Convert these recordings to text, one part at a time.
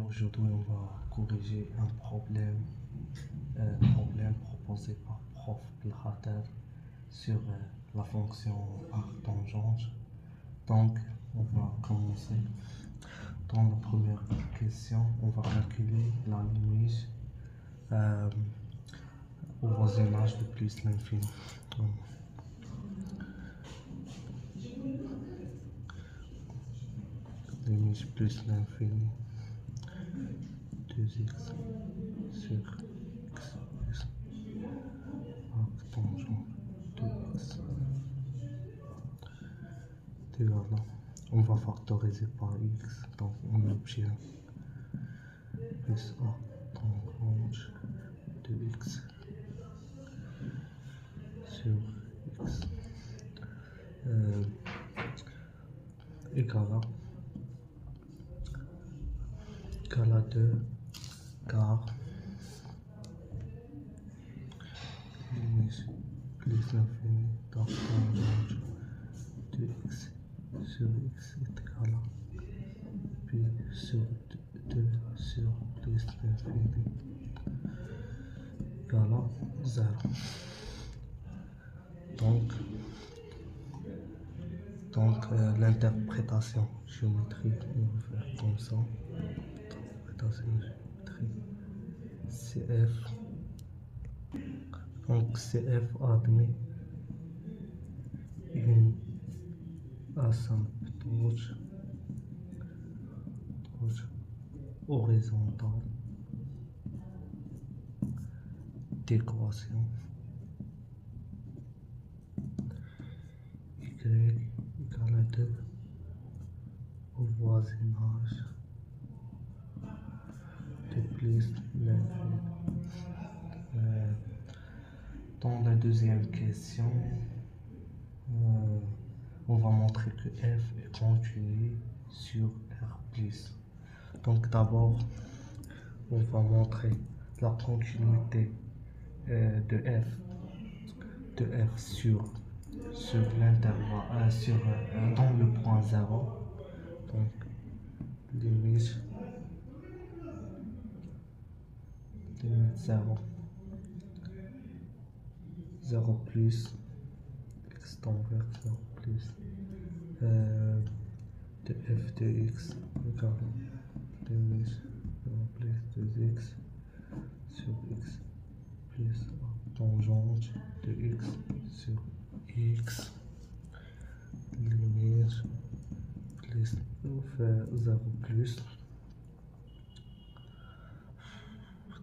Aujourd'hui, on va corriger un problème, proposé par Prof. Blatter sur la fonction arc-tangente. Donc, on va commencer. Dans la première question, on va calculer la limite au voisinage de plus l'infini. Limite plus l'infini. 2x sur x plus arc tangent 2x. Voilà. On va factoriser par x, donc on obtient plus arc tangent 2x sur x égale à 2 car plus l'infini d'arc tangent 2x sur x est égal à pi sur 2 sur plus l'infini égale à 0. Donc l'interprétation géométrique, on va faire comme ça. Interprétation géométrique CF. Donc CF admet une asymptote horizontale d'équation y égale à 2 au voisinage de plus l'infini. Dans la deuxième question, on va montrer que f est continu sur R+. Donc d'abord, on va montrer la continuité de f sur l'intervalle, dans le point 0. Donc limite 0 plus x envers 0 plus de f de x égale limite 0 plus 2x sur x plus tangente de x sur x limite plus 0 plus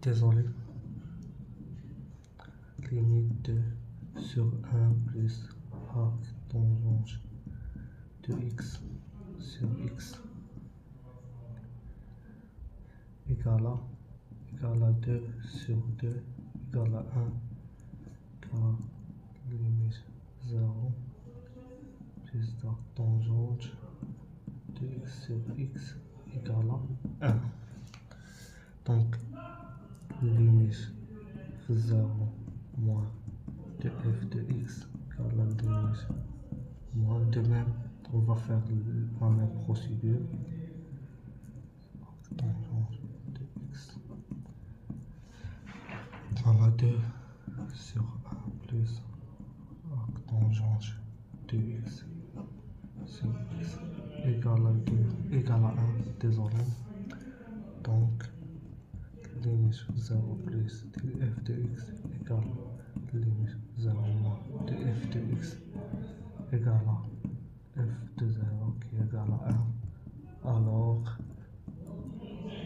désolé limite 2 sur 1 plus arc tangente de x sur x égale à 2 sur 2 égale à 1 car limite 0 plus arc tangente de x sur x égale à 1. Donc limite 0 moins de f de x égale à limite moins. De même, on va faire la même procédure. Tangente de x égale à 2 sur 1 plus arc tangente de x sur x égale à 1, désolé. Donc limite 0 plus de f de x égale limite 0 moins de f de x égale à f de 0 qui est égal à 1. Alors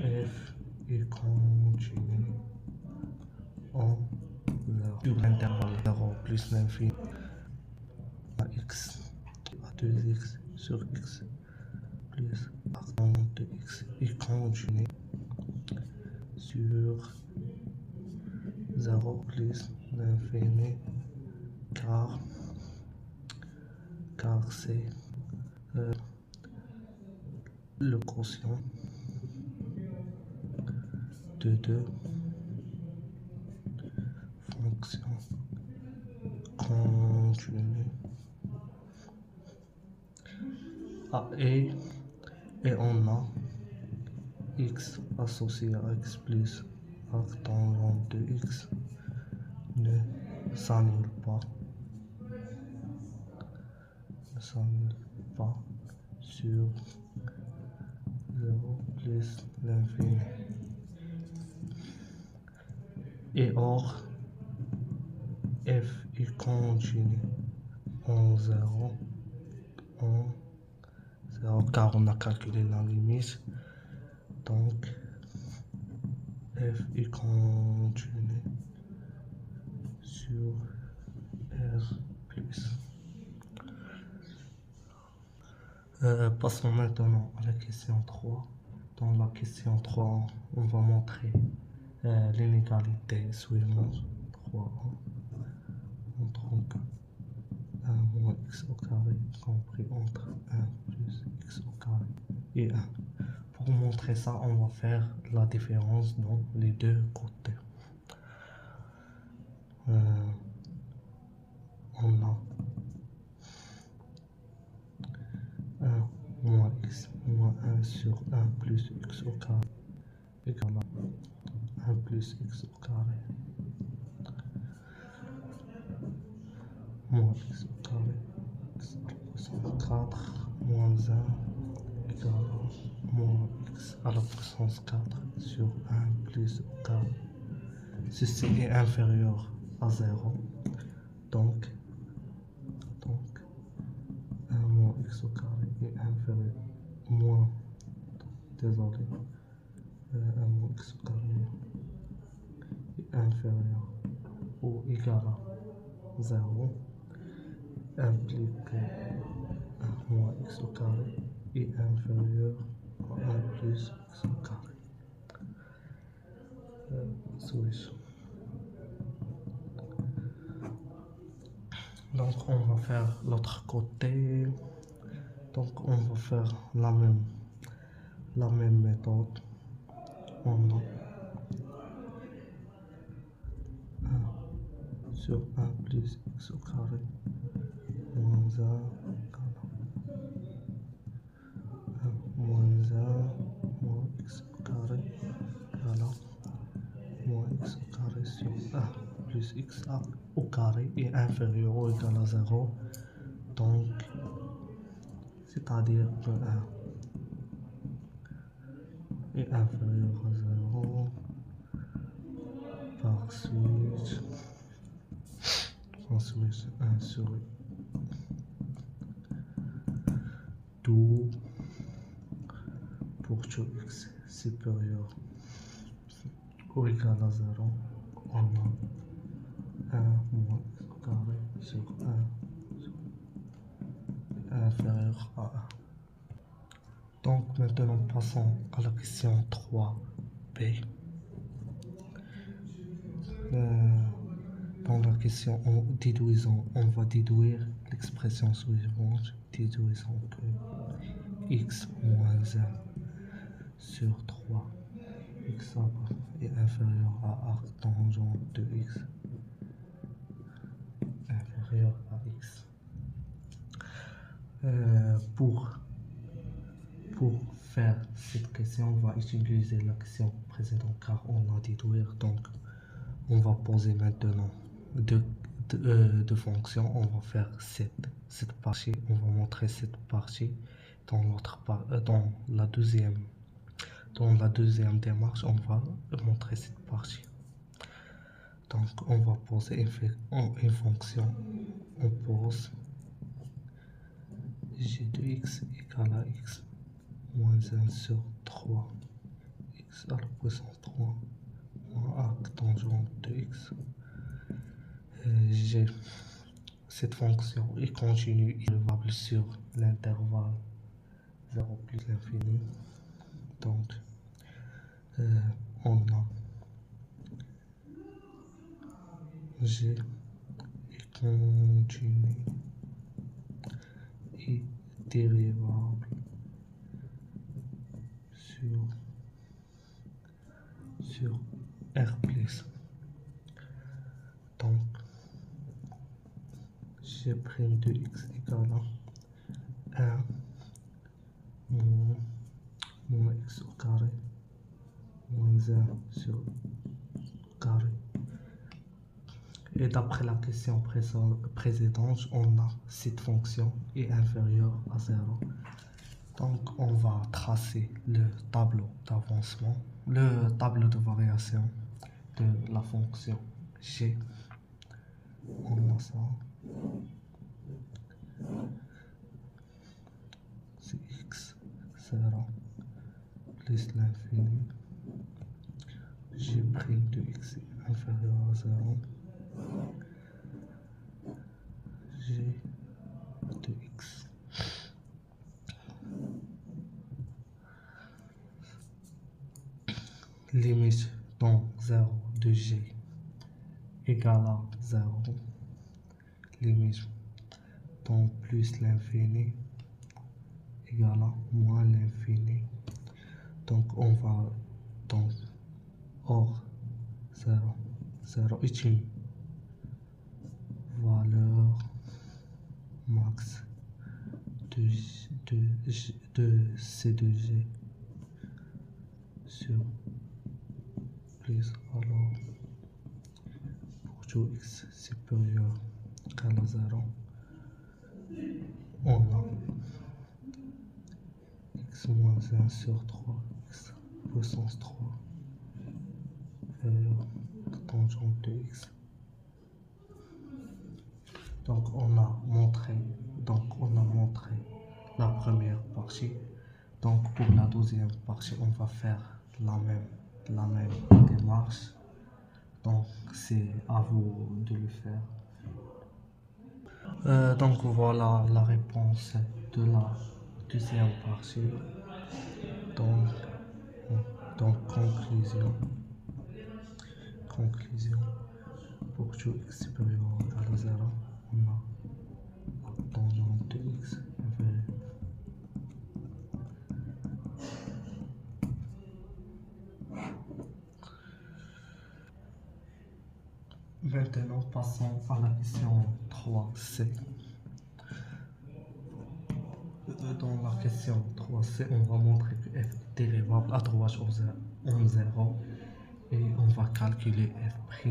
f est continu en 0 sur l'intervalle 0 plus l'infini à x à 2x sur x plus arc tangente de x est continu sur 0 plus l'infini car c'est le quotient de deux fonctions continues et on a x associé à x plus arc tangent de x ne s'annule pas sur 0 plus l'infini. Et or, f est continu en 0, car on a calculé la limite. Donc, f est continu sur R plus. Passons maintenant à la question 3. Dans la question 3, on va montrer l'inégalité suivante. 3 entre 1 moins x au carré compris entre 1 plus x au carré et 1. Pour montrer ça, on va faire la différence dans les deux côtés. On a 1 moins x moins 1 sur 1 plus x au carré égale à 1 plus x au carré moins x au carré x à la puissance 4 moins 1 égale à moins x à la puissance 4 sur 1 plus au carré. Ceci est inférieur à 0. Donc 1 moins x au carré est inférieur moins, désolé, 1 moins x au carré est inférieur ou égal à 0 implique que 1 moins x au carré est inférieur à 1 plus x au carré. Solution. Donc on va faire l'autre côté. Donc on va faire la même méthode. On a 1 sur 1 plus x au carré moins 1 moins 1 moins x au carré égale à moins x au carré sur 1 plus x au carré est inférieur ou égal à 0. Donc, c'est-à-dire que 1 est inférieur à 0. Par suite, ensuite 1 sur 2 pour tout x supérieur ou égal à 0, on a 1 moins x au carré sur 1 inférieur à 1. Donc maintenant passons à la question 3b. Dans la question en déduisant, on va déduire l'expression suivante, déduisant que x moins 1 sur 3 x est inférieur à arc tangent de x inférieur à x. Pour faire cette question, on va utiliser la question précédente car on va déduire. Donc on va poser maintenant deux fonctions. On va faire cette partie, on va montrer cette partie dans la deuxième démarche. On va montrer cette partie. Donc on va poser une fonction. On pose g de x égale à x moins 1 sur 3 x à la puissance 3 moins arc tangent de x. G, cette fonction est continue élevable sur l'intervalle 0 plus l'infini. Donc on a g est continu et dérivable sur R plus. Donc g' de x égale à 1 moins x au carré 1 sur carré. Et d'après la question précédente, on a cette fonction est inférieure à 0. Donc on va tracer le tableau d'avancement, le tableau de variation de la fonction g. On a ça. C'est x 0 plus l'infini. G' de x est inférieur à 0. G de x. Limite donc 0 de g égale à 0. Limite donc plus l'infini égale à moins l'infini. Donc on va donc hors 0. 0 est une valeur max de C de G sur plus alors pour tout x supérieur à 0 on a x moins 1 sur 3 x puissance 3 inférieur à tangente de x. Donc on a montré la première partie. Donc pour la deuxième partie on va faire la même démarche. Donc c'est à vous de le faire. Donc voilà la réponse de la deuxième partie. Donc conclusion pour tout x supérieur à 0 on a la tangente de x inférieure. Maintenant passons à la question 3c. Dans la question 3c, on va montrer que f est dérivable à droite en 0 et on va calculer f'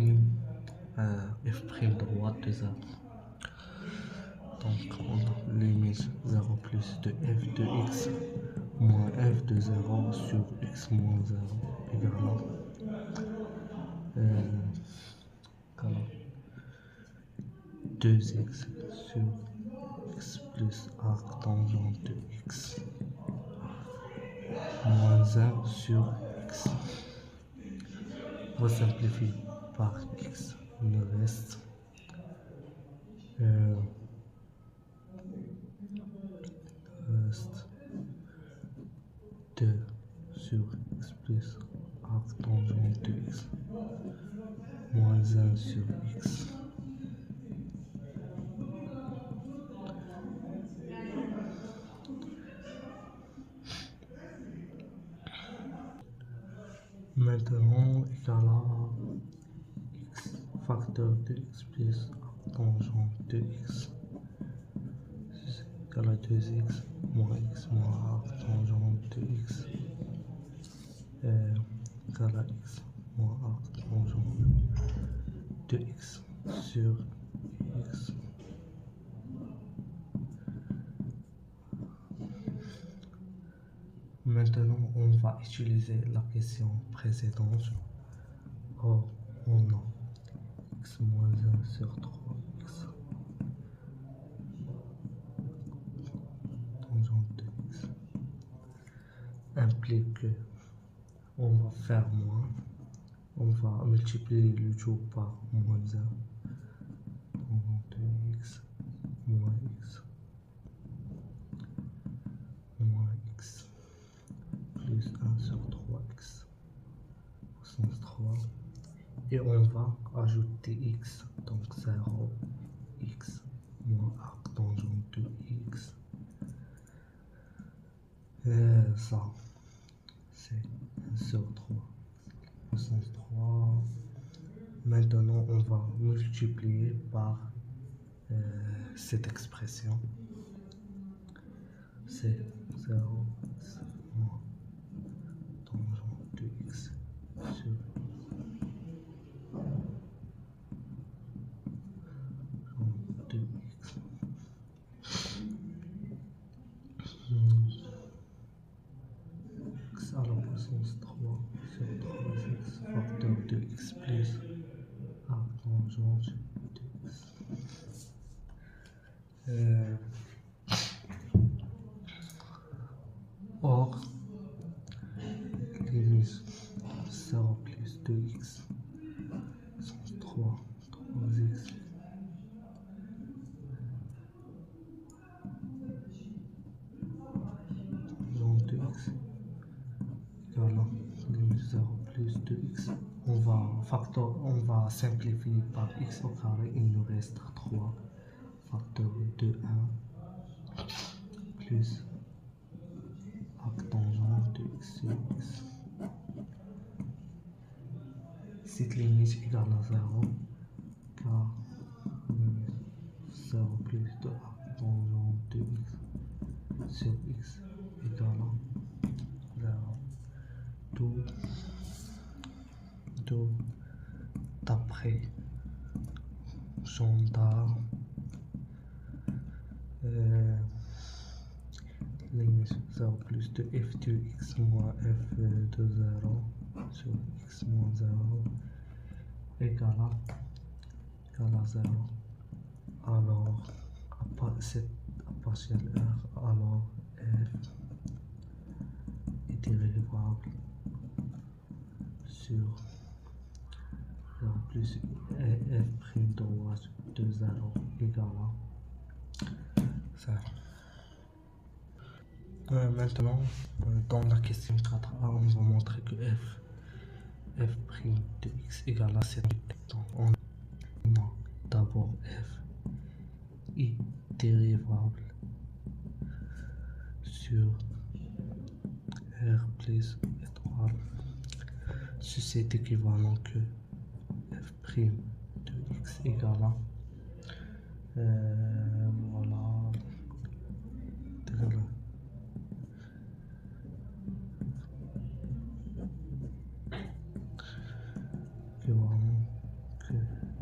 droite de 0. Donc on a limite 0 plus de f de x moins f de 0 sur x moins 0 égale à 2x sur x plus arc tangente de x moins 1 sur x. On va simplifier par x. Il nous reste 2 sur x plus arc tangente de x moins 1 sur x. Maintenant égal à x facteur de x plus arc tangente de x égal à 2x moins x moins arc tangente de x égal à x moins arc tangente de x sur x. Maintenant, on va utiliser la question précédente. Or, on a x moins 1 sur 3x tangente de x implique que on va faire moins. On va multiplier le tout par moins 1 tangente de x moins x moins x plus 1 sur 3x puissance 3 et on va ajouter x, donc 0 x moins arc tangente de x et ça c'est 1 sur 3 puissance 3. Maintenant on va multiplier par cette expression, c'est 0 x moins tangente de x sur 2x x à la puissance 3 sur 3x facteur de x plus arc tangente de x. Or, limite 0 plus 2x sens 3x tangente de x égale limite 0 plus 2x. On va simplifier par x au carré, il nous reste 3 facteur de 1 plus arc tangente de x sur x. Cette limite égale à 0 car 0 plus de arc tangente de x sur x égale à 0. D'où d'après Jondal, limite 0 plus de f de x moins f de 0 sur x moins 0 égale à 0. Alors, c'est à partielle r, alors f est dérivable sur 0 plus f prime droit de 0 égale à 0. Maintenant, dans la question 4a, on va montrer que f prime de x égale à 7. Donc, on a d'abord f est dérivable sur r plus étoile. Ceci est équivalent que f prime de x égale à voilà, équivalent que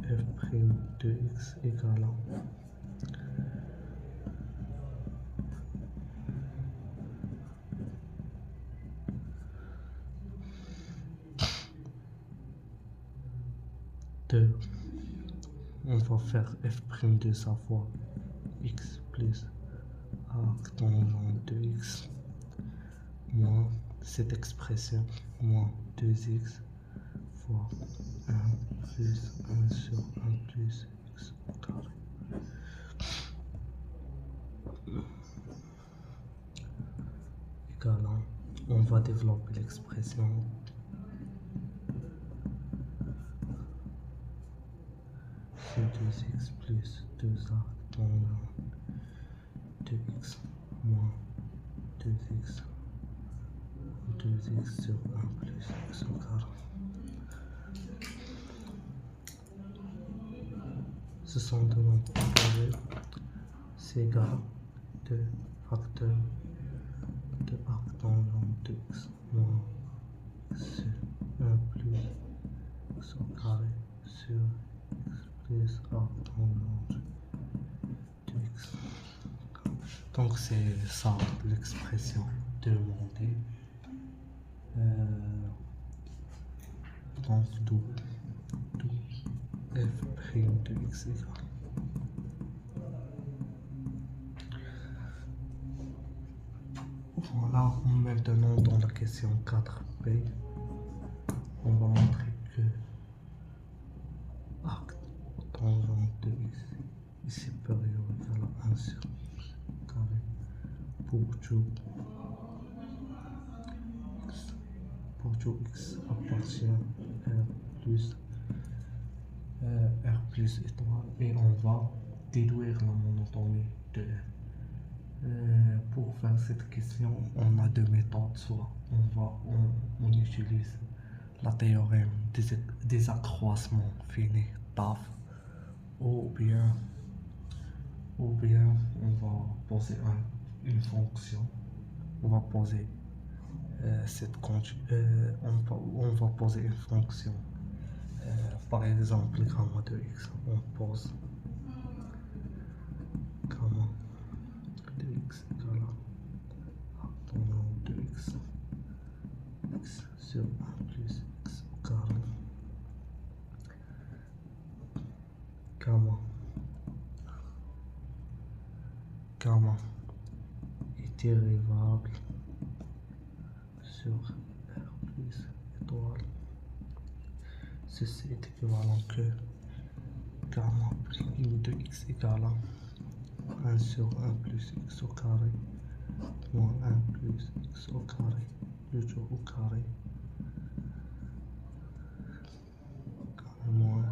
f prime de x égale à on va faire f prime de sa fois x plus arc tangente de x moins cette expression moins 2x fois 1 plus 1 sur 1 plus x au carré. Égal à, on va développer l'expression c'est 2x plus 2 arc tangente de x moins 2x sur 1 plus x au carré. Ce sont deux nombres composés, c'est égal à 2 facteurs de arc tangente de x moins x sur 1 plus x au carré sur x plus arc tangente de x. Donc c'est ça l'expression demandée. Donc d'où f prime de x égale. Voilà, maintenant dans la question 4b, on va montrer que arc tangente de x est supérieur ou égal à 1 sur carré pour tout x appartient r plus étoile, et on va déduire la monotomie de r. Pour faire cette question, on a deux méthodes. Soit on utilise la théorème des accroissements finis TAF, ou bien on va poser une fonction. On va poser on va poser une fonction. Par exemple, gamma de x, on pose gamma de x égale à tangent de x, x sur 1 plus x au carré, gamma est dérivable sur r plus étoile. Ceci est équivalent que gamma prime de x égale à 1 sur 1 plus x au carré moins 1 plus x au carré toujours au carré moins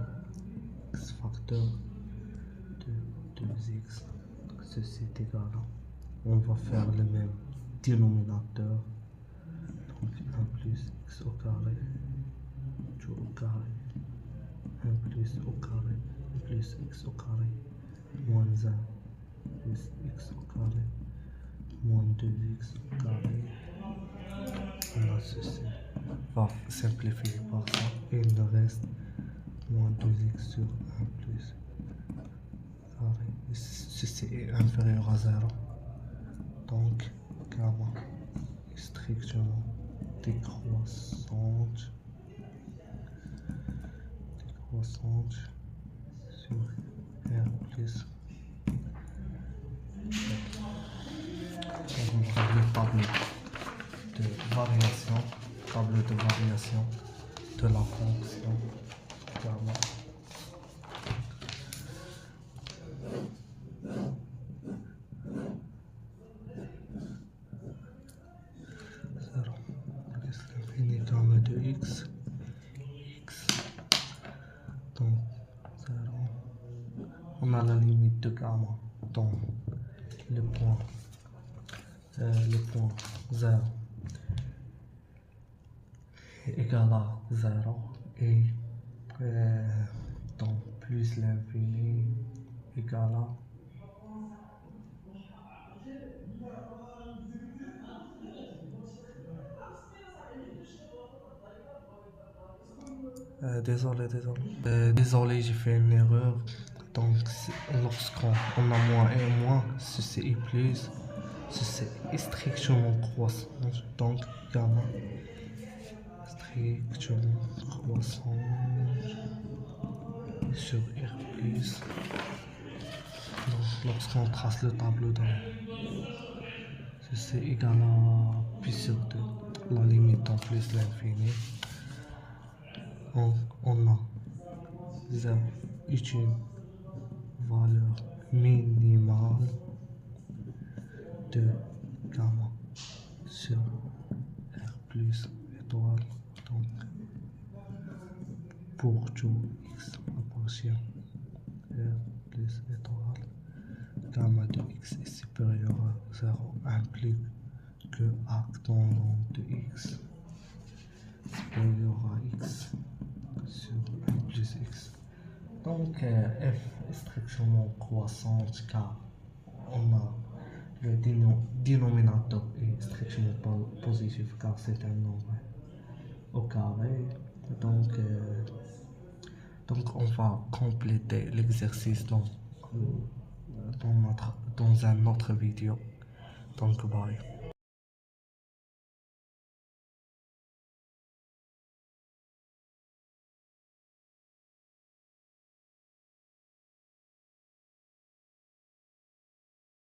x facteur de 2x. Ceci est égal à, on va faire le même dénominateur, donc 1 plus x au carré toujours au carré 1 plus au carré plus x au carré moins 1 plus x au carré moins 2x au carré. On a ceci, on va simplifier par ça et il nous reste moins 2x sur 1 plus carré. Ceci est inférieur à 0, donc gamma est strictement décroissante sur R plus. Donc on va faire le tableau de variation de la fonction gamma. L'infini gamma de x, donc 0. On a la limite de gamma dans le point 0 égal à 0 et donc plus l'infini égal à désolé, j'ai fait une erreur. Donc lorsqu'on a moins et moins, ceci est plus, ceci est strictement croissant, donc gamma strictement croissant sur R plus. Donc lorsqu'on trace le tableau dans ceci égal à pi sur 2, la limite en plus l'infini. On a 0 est une valeur minimale de gamma sur R plus étoile. Donc pour tout x appartient R plus étoile, gamma de x est supérieur à 0 implique que arc tangent de x supérieur à x sur 1 plus x. Donc f est strictement croissante car on a le dénominateur est strictement positif car c'est un nombre au carré. Donc on va compléter l'exercice dans un autre vidéo. Donc bye.